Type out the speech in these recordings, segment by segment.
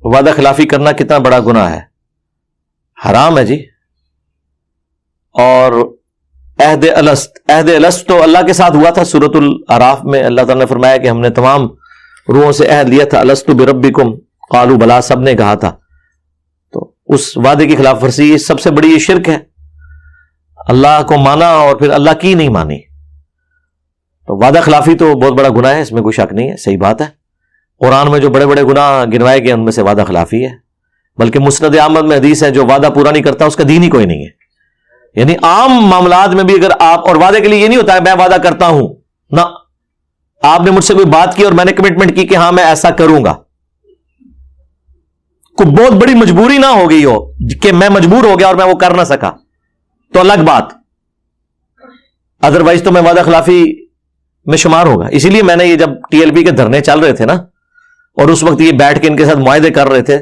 وعدہ خلافی کرنا کتنا بڑا گناہ ہے، حرام ہے جی. اور عہد الست تو اللہ کے ساتھ ہوا تھا. سورۃ الاعراف میں اللہ تعالیٰ نے فرمایا کہ ہم نے تمام روحوں سے عہد لیا تھا. الست بربکم قالوا بلا، سب نے کہا تھا. تو اس وعدے کی خلاف ورزی سب سے بڑی یہ شرک ہے. اللہ کو مانا اور پھر اللہ کی نہیں مانی. تو وعدہ خلافی تو بہت بڑا گناہ ہے، اس میں کوئی شک نہیں ہے، صحیح بات ہے. قرآن میں جو بڑے بڑے گناہ گنوائے گئے ان میں سے وعدہ خلافی ہے. بلکہ مسند احمد میں حدیث ہے جو وعدہ پورا نہیں کرتا اس کا دین ہی کوئی نہیں ہے. یعنی عام معاملات میں بھی اگر آپ، اور وعدے کے لیے یہ نہیں ہوتا ہے میں وعدہ کرتا ہوں، نہ، آپ نے مجھ سے کوئی بات کی اور میں نے کمٹمنٹ کی کہ ہاں میں ایسا کروں گا، کوئی بہت بڑی مجبوری نہ ہو گئی ہو کہ میں مجبور ہو گیا اور میں وہ کر نہ سکا تو الگ بات، ادروائز تو میں وعدہ خلافی میں شمار ہوگا. اسی لیے میں نے یہ جب ٹی ایل پی کے دھرنے چل رہے تھے نا، اور اس وقت یہ بیٹھ کے ان کے ساتھ معاہدے کر رہے تھے،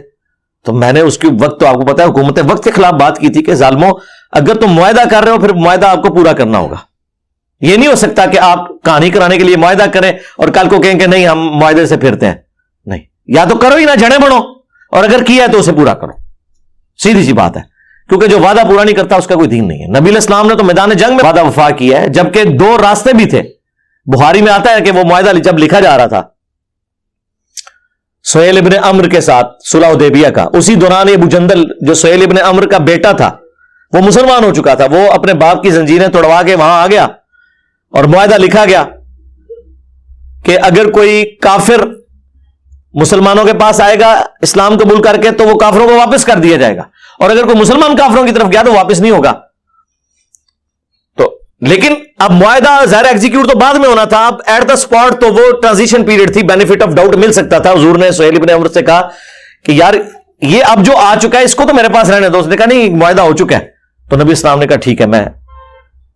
تو میں نے اس کے وقت تو آپ کو پتا ہے حکومت وقت کے خلاف بات کی تھی کہ ظالموں اگر تم معاہدہ کر رہے ہو پھر معاہدہ آپ کو پورا کرنا ہوگا. یہ نہیں ہو سکتا کہ آپ کہانی کرانے کے لیے معاہدہ کریں اور کل کو کہیں کہ نہیں ہم معاہدے سے پھرتے ہیں. نہیں، یا تو کرو ہی نہ، جڑیں بنو، اور اگر کیا ہے تو اسے پورا کرو. سیدھی سی بات ہے، کیونکہ جو وعدہ پورا نہیں کرتا اس کا کوئی دین نہیں ہے. نبی علیہ السلام نے تو میدان جنگ میں وعدہ وفا کیا ہے، جبکہ دو راستے بھی تھے. بخاری میں آتا ہے کہ وہ معاہدہ جب لکھا جا رہا تھا سہیل ابن عمرو کے ساتھ صلح حدیبیہ کا، اسی دوران ابو جندل جو سہیل ابن عمرو کا بیٹا تھا وہ مسلمان ہو چکا تھا، وہ اپنے باپ کی زنجیریں توڑوا کے وہاں آ گیا اور معاہدہ لکھا گیا کہ اگر کوئی کافر مسلمانوں کے پاس آئے گا اسلام قبول کر کے تو وہ کافروں کو واپس کر دیا جائے گا، اور اگر کوئی مسلمان کافروں کی طرف گیا تو واپس نہیں ہوگا. تو لیکن اب معاہدہ ظاہر ایگزیکیوٹ تو بعد میں ہونا تھا، اب ایٹ دا اسپاٹ تو وہ ٹرانزیشن پیریڈ تھی، بینیفٹ آف ڈاؤٹ مل سکتا تھا. حضور نے سہیل ابن عمرو سے کہا کہ یار یہ اب جو آ چکا ہے اس کو تو میرے پاس رہنے دو. اس نے کہا نہیں معاہدہ ہو چکا ہے. تو نبی اسلام نے کہا ٹھیک ہے میں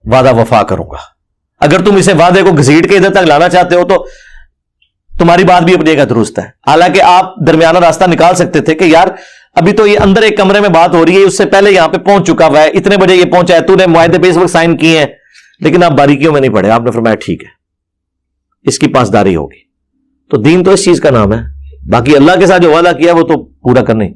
وعدہ وفا کروں گا. اگر تم اسے وعدے کو گھسیٹ کے ادھر تک لانا چاہتے ہو تو تمہاری بات بھی اپنی جگہ درست ہے. حالانکہ آپ درمیانہ راستہ نکال سکتے تھے کہ یار ابھی تو یہ اندر ایک کمرے میں بات ہو رہی ہے، اس سے پہلے یہاں پہ پہنچ چکا ہوا ہے، اتنے بجے یہ پہنچا ہے، تو نے معاہدے پہ اس وقت سائن کیے ہیں، لیکن آپ باریکیوں میں نہیں پڑے. آپ نے فرمایا ٹھیک ہے اس کی پاسداری ہوگی. تو دین تو اس چیز کا نام ہے. باقی اللہ کے ساتھ جو وعدہ کیا وہ تو پورا کرنے